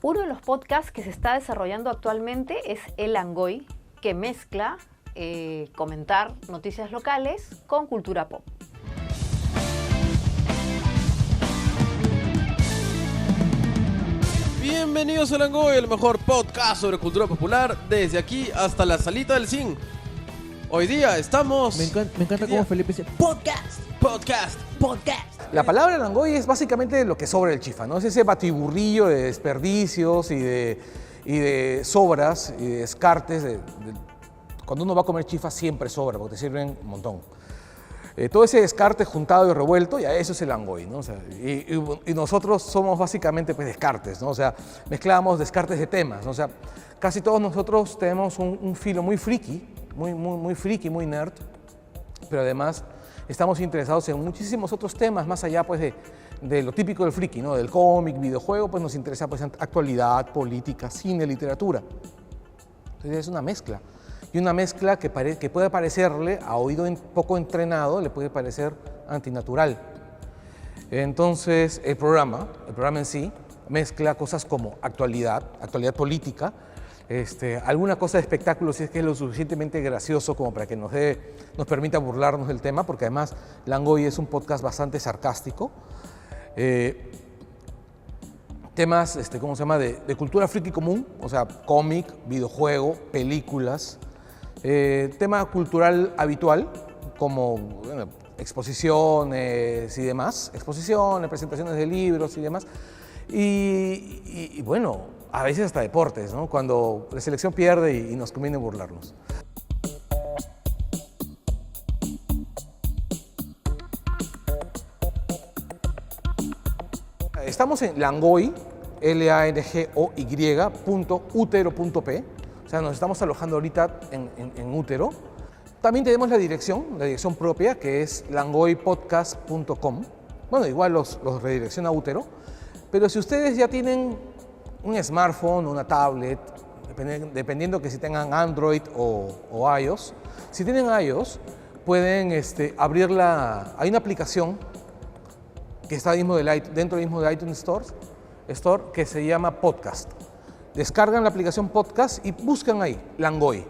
Uno de los podcasts que se está desarrollando actualmente es El Langoy, que mezcla comentar noticias locales con cultura pop. Bienvenidos a Langoy, el mejor podcast sobre cultura popular desde aquí hasta la salita del zinc. Hoy día estamos... Me encanta cómo Felipe dice podcast. La palabra Langoy es básicamente lo que sobra del chifa, ¿no? Es ese batiburrillo de desperdicios y de sobras y de descartes. Cuando uno va a comer chifa siempre sobra, porque te sirven un montón. Todo ese descarte juntado y revuelto, ya eso es el Langoy, ¿no? O sea, y nosotros somos básicamente pues, descartes, ¿no? O sea, mezclamos descartes de temas, ¿no? O sea, casi todos nosotros tenemos un filo muy friki, muy friki, muy nerd, pero además estamos interesados en muchísimos otros temas, más allá pues, de lo típico del friki, ¿no? Del cómic, videojuego, pues nos interesa pues, actualidad, política, cine, literatura. Entonces es una mezcla. Y una mezcla que puede parecerle, a oído poco entrenado, le puede parecer antinatural. Entonces el programa en sí, mezcla cosas como actualidad política, alguna cosa de espectáculo si es que es lo suficientemente gracioso como para que nos permita burlarnos del tema, porque además Langoy es un podcast bastante sarcástico. Temas, ¿cómo se llama?, de cultura friki común, o sea, cómic, videojuego, películas, tema cultural habitual, como bueno, exposiciones y demás, presentaciones de libros y demás, y bueno, a veces hasta deportes, ¿no? Cuando la selección pierde y nos conviene burlarnos. Estamos en Langoy, langoy.utero.p, o sea, nos estamos alojando ahorita en Útero. También tenemos la dirección propia, que es langoypodcast.com. Bueno, igual los redirecciona a Útero, pero si ustedes ya tienen un smartphone, una tablet, dependiendo que si tengan Android o iOS. Si tienen iOS, pueden abrirla. Hay una aplicación que está dentro mismo de iTunes Store que se llama Podcast. Descargan la aplicación Podcast y buscan ahí, Langoy.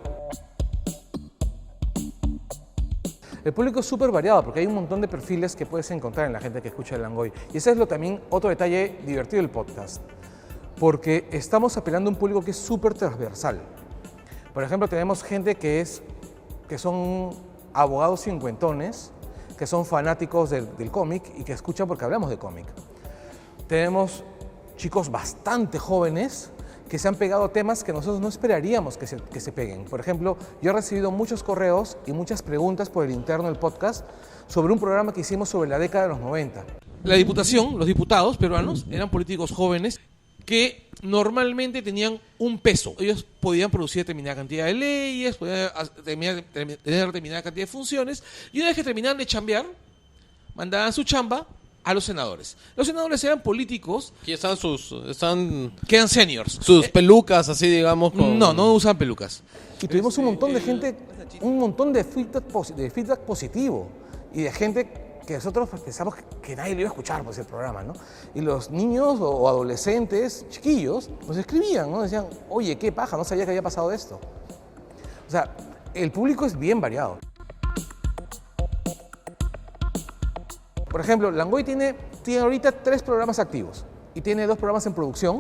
El público es súper variado porque hay un montón de perfiles que puedes encontrar en la gente que escucha el Langoy. Y ese es también otro detalle divertido del podcast, porque estamos apelando a un público que es súper transversal. Por ejemplo, tenemos gente que son abogados cincuentones, que son fanáticos del cómic y que escuchan porque hablamos de cómic. Tenemos chicos bastante jóvenes que se han pegado a temas que nosotros no esperaríamos que se peguen. Por ejemplo, yo he recibido muchos correos y muchas preguntas por el interno del podcast sobre un programa que hicimos sobre la década de los 90. La Diputación, los diputados peruanos, eran políticos jóvenes que normalmente tenían un peso. Ellos podían producir determinada cantidad de leyes, podían tener determinada cantidad de funciones, y una vez que terminaban de chambear, mandaban su chamba a los senadores. Los senadores eran políticos Aquí están que eran seniors. sus pelucas, así digamos. No usaban pelucas. Y tuvimos un montón de gente, un montón de feedback positivo y de gente que nosotros pensamos que nadie lo iba a escuchar, pues, el programa, ¿no? Y los niños o adolescentes, chiquillos, nos escribían, ¿no? Decían, oye, qué paja, no sabía que había pasado esto. O sea, el público es bien variado. Por ejemplo, Langoy tiene ahorita 3 programas activos y tiene 2 programas en producción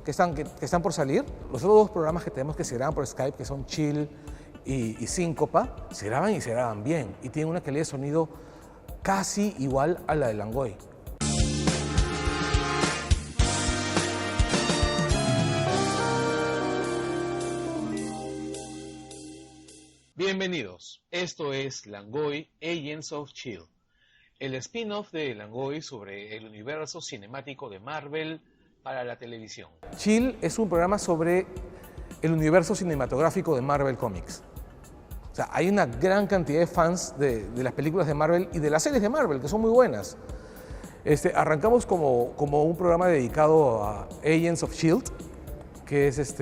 que están por salir. Los otros 2 programas que tenemos que se graban por Skype, que son Chill y Síncopa, se graban bien y tienen una calidad de sonido casi igual a la de Langoy. Bienvenidos, esto es Langoy Agents of Chill, el spin-off de Langoy sobre el universo cinemático de Marvel para la televisión. Chill es un programa sobre el universo cinematográfico de Marvel Comics. O sea, hay una gran cantidad de fans de las películas de Marvel y de las series de Marvel, que son muy buenas. Arrancamos como un programa dedicado a Agents of S.H.I.E.L.D., que es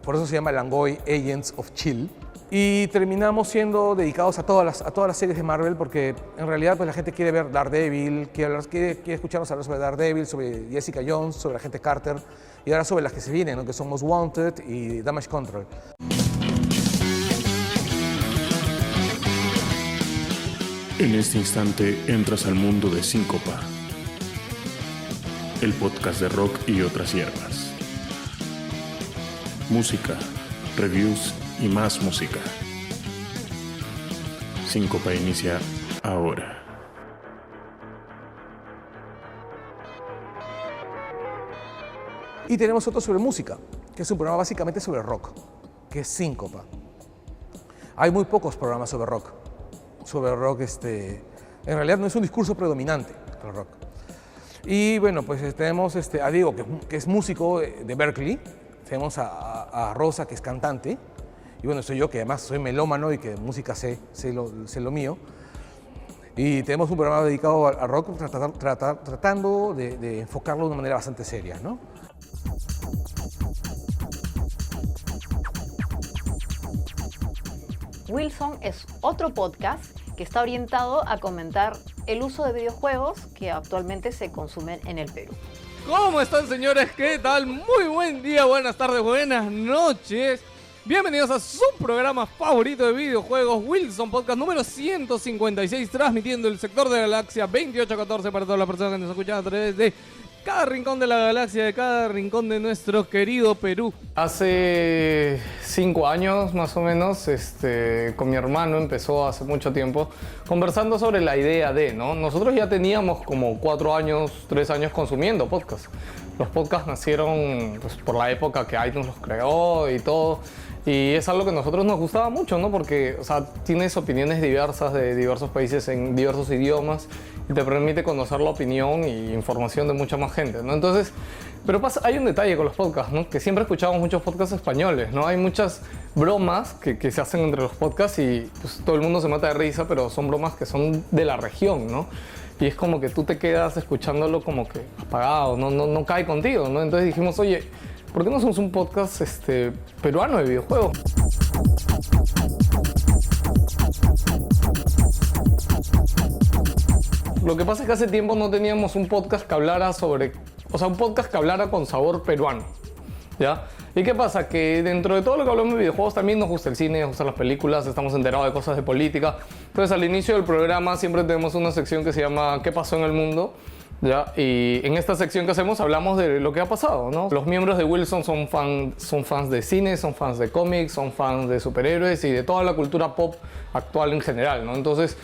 por eso se llama Langoy Agents of Chill. Y terminamos siendo dedicados a todas las series de Marvel, porque en realidad pues, la gente quiere ver Daredevil, quiere escucharnos hablar sobre Daredevil, sobre Jessica Jones, sobre la agente Carter, y ahora sobre las que se vienen, ¿no? Que son Most Wanted y Damage Control. En este instante entras al mundo de Síncopa, el podcast de rock y otras hierbas. Música, reviews y más música. Síncopa inicia ahora. Y tenemos otro sobre música, que es un programa básicamente sobre rock, que es Síncopa. Hay muy pocos programas sobre rock. En realidad no es un discurso predominante el rock. Y bueno, pues tenemos a Diego, que es músico de Berkeley. Tenemos a Rosa, que es cantante. Y bueno, soy yo, que además soy melómano y que de música sé lo mío. Y tenemos un programa dedicado al rock, tratando de enfocarlo de una manera bastante seria, ¿no? Wilson es otro podcast que está orientado a comentar el uso de videojuegos que actualmente se consumen en el Perú. ¿Cómo están, señores? ¿Qué tal? Muy buen día, buenas tardes, buenas noches. Bienvenidos a su programa favorito de videojuegos, Wilson Podcast número 156, transmitiendo el sector de la galaxia 2814 para todas las personas que nos escuchan a través de cada rincón de la galaxia, de cada rincón de nuestro querido Perú. Hace 5 años más o menos, con mi hermano empezó hace mucho tiempo conversando sobre la idea de, ¿no? Nosotros ya teníamos como 4 años, 3 años consumiendo podcasts. Los podcasts nacieron pues, por la época que iTunes los creó y todo. Y es algo que a nosotros nos gustaba mucho, ¿no? Porque, o sea, tienes opiniones diversas de diversos países en diversos idiomas y te permite conocer la opinión y información de mucha más gente, ¿no? Entonces, pero hay un detalle con los podcasts, ¿no? Que siempre escuchamos muchos podcasts españoles, ¿no? Hay muchas bromas que se hacen entre los podcasts y pues, todo el mundo se mata de risa, pero son bromas que son de la región, ¿no? Y es como que tú te quedas escuchándolo como que apagado, no cae contigo, ¿no? Entonces dijimos, oye, ¿por qué no hacemos un podcast peruano de videojuegos? Lo que pasa es que hace tiempo no teníamos un podcast que hablara un podcast que hablara con sabor peruano, ¿ya? ¿Y qué pasa? Que dentro de todo lo que hablamos de videojuegos también nos gusta el cine, nos gustan las películas, estamos enterados de cosas de política. Entonces al inicio del programa siempre tenemos una sección que se llama ¿Qué pasó en el mundo? ¿Ya? Y en esta sección que hacemos hablamos de lo que ha pasado, ¿no? Los miembros de Wilson son fans de cine, son fans de cómics, son fans de superhéroes y de toda la cultura pop actual en general, ¿no? Entonces,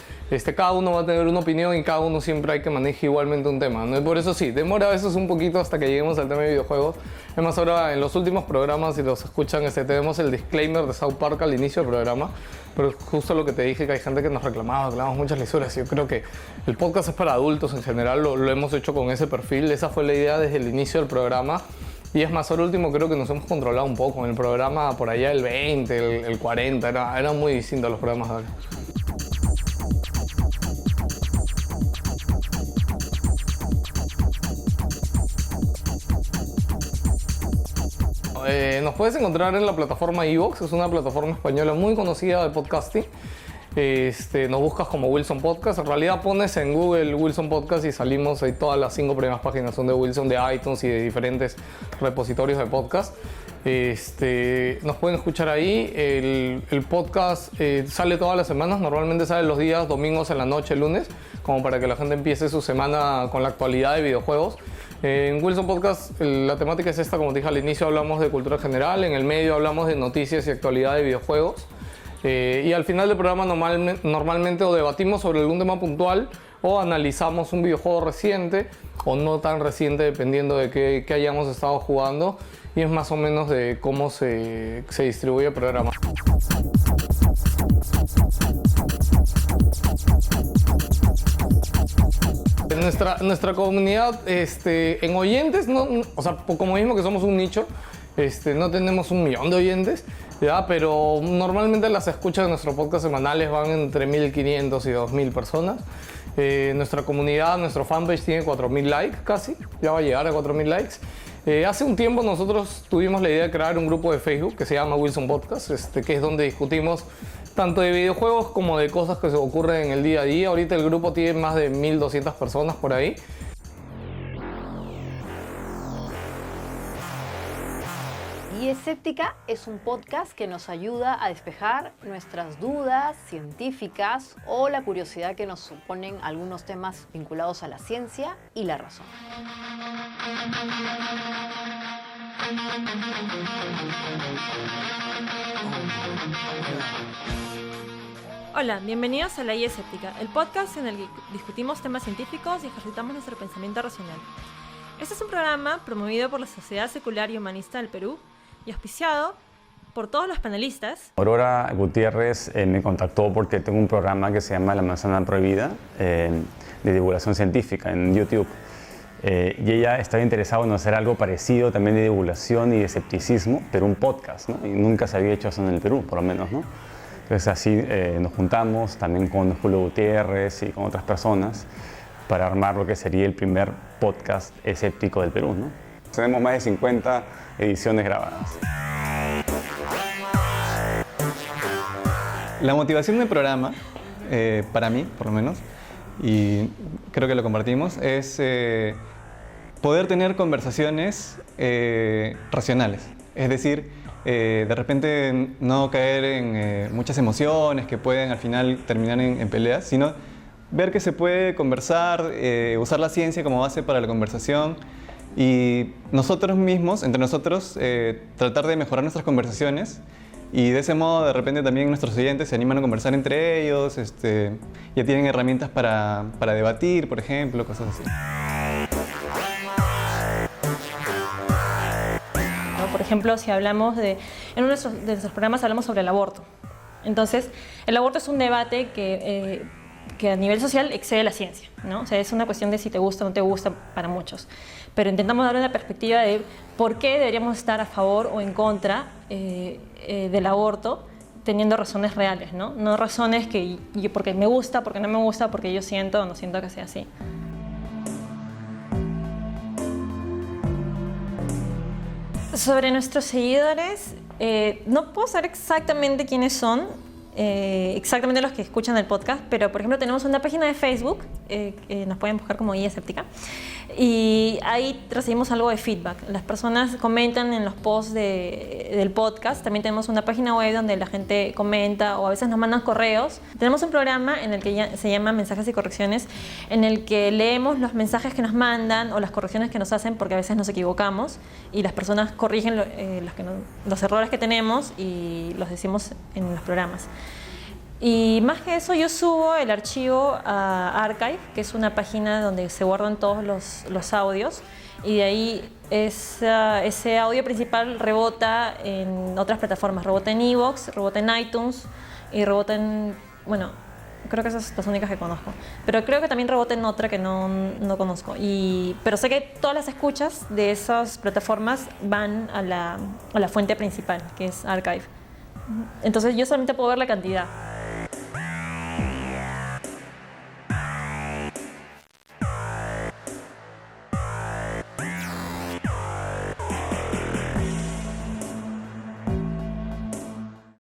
cada uno va a tener una opinión y cada uno siempre hay que manejar igualmente un tema, ¿no? Y por eso sí, demora a veces un poquito hasta que lleguemos al tema de videojuegos. Además, ahora en los últimos programas, si los escuchan, tenemos el disclaimer de South Park al inicio del programa. Pero justo lo que te dije, que hay gente que nos reclamaba muchas lisuras. Yo creo que el podcast es para adultos en general, lo hemos hecho con ese perfil. Esa fue la idea desde el inicio del programa. Y es más, ahora último creo que nos hemos controlado un poco. En el programa por allá el 20, el 40, eran muy distintos los programas de ahora. Nos puedes encontrar en la plataforma iVoox, es una plataforma española muy conocida de podcasting. Nos buscas como Wilson Podcast, en realidad pones en Google Wilson Podcast y salimos ahí, todas las 5 primeras páginas son de Wilson, de iTunes y de diferentes repositorios de podcast. Nos pueden escuchar ahí, el podcast sale todas las semanas, normalmente sale los días domingos en la noche, lunes, como para que la gente empiece su semana con la actualidad de videojuegos. En Wilson Podcast la temática es esta, como te dije al inicio hablamos de cultura general, en el medio hablamos de noticias y actualidad de videojuegos y al final del programa normalmente o debatimos sobre algún tema puntual o analizamos un videojuego reciente o no tan reciente dependiendo de qué hayamos estado jugando y es más o menos de cómo se distribuye el programa. Nuestra comunidad en oyentes, o sea, como mismo que somos un nicho, no tenemos 1 millón de oyentes, ¿ya? Pero normalmente las escuchas de nuestro podcast semanales van entre 1.500 y 2.000 personas. Nuestra comunidad, nuestro fanpage tiene 4.000 likes casi, ya va a llegar a 4.000 likes. Hace un tiempo nosotros tuvimos la idea de crear un grupo de Facebook que se llama Wilson Podcast, que es donde discutimos tanto de videojuegos como de cosas que se ocurren en el día a día. Ahorita el grupo tiene más de 1.200 personas por ahí. Y Escéptica es un podcast que nos ayuda a despejar nuestras dudas científicas o la curiosidad que nos suponen algunos temas vinculados a la ciencia y la razón. Hola, bienvenidos a La Guía Escéptica, el podcast en el que discutimos temas científicos y ejercitamos nuestro pensamiento racional. Este es un programa promovido por la Sociedad Secular y Humanista del Perú y auspiciado por todos los panelistas. Aurora Gutiérrez me contactó porque tengo un programa que se llama La Manzana Prohibida, de divulgación científica en YouTube. Y ella estaba interesada en hacer algo parecido también de divulgación y de escepticismo, pero un podcast, ¿no? Y nunca se había hecho eso en el Perú, por lo menos, ¿no? Entonces así nos juntamos también con Julio Gutiérrez y con otras personas para armar lo que sería el primer podcast escéptico del Perú, ¿no? Tenemos más de 50 ediciones grabadas. La motivación del programa, para mí por lo menos, y creo que lo compartimos, es poder tener conversaciones racionales. Es decir, de repente no caer en muchas emociones que pueden al final terminar en peleas, sino ver que se puede conversar, usar la ciencia como base para la conversación y nosotros mismos, entre nosotros, tratar de mejorar nuestras conversaciones y de ese modo de repente también nuestros oyentes se animan a conversar entre ellos, ya tienen herramientas para debatir, por ejemplo, cosas así. Por ejemplo, si hablamos en uno de nuestros programas hablamos sobre el aborto. Entonces, el aborto es un debate que a nivel social excede la ciencia, ¿no? O sea, es una cuestión de si te gusta o no te gusta para muchos. Pero intentamos dar una perspectiva de por qué deberíamos estar a favor o en contra del aborto, teniendo razones reales, ¿no? No razones que porque me gusta, porque no me gusta, porque yo siento o no siento que sea así. Sobre nuestros seguidores, no puedo saber exactamente quiénes son, exactamente los que escuchan el podcast, pero por ejemplo tenemos una página de Facebook, nos pueden buscar como Guía Escéptica, y ahí recibimos algo de feedback. Las personas comentan en los posts del podcast. También tenemos una página web donde la gente comenta o a veces nos mandan correos. Tenemos un programa en el que se llama Mensajes y Correcciones, en el que leemos los mensajes que nos mandan o las correcciones que nos hacen, porque a veces nos equivocamos y las personas corrigen los errores que tenemos y los decimos en los programas. Y más que eso, yo subo el archivo a Archive, que es una página donde se guardan todos los audios, y de ahí ese audio principal rebota en otras plataformas. Rebota en iVoox, rebota en iTunes y rebota en... Bueno, creo que esas son las únicas que conozco. Pero creo que también rebota en otra que no conozco. Pero sé que todas las escuchas de esas plataformas van a la fuente principal, que es Archive. Entonces yo solamente puedo ver la cantidad.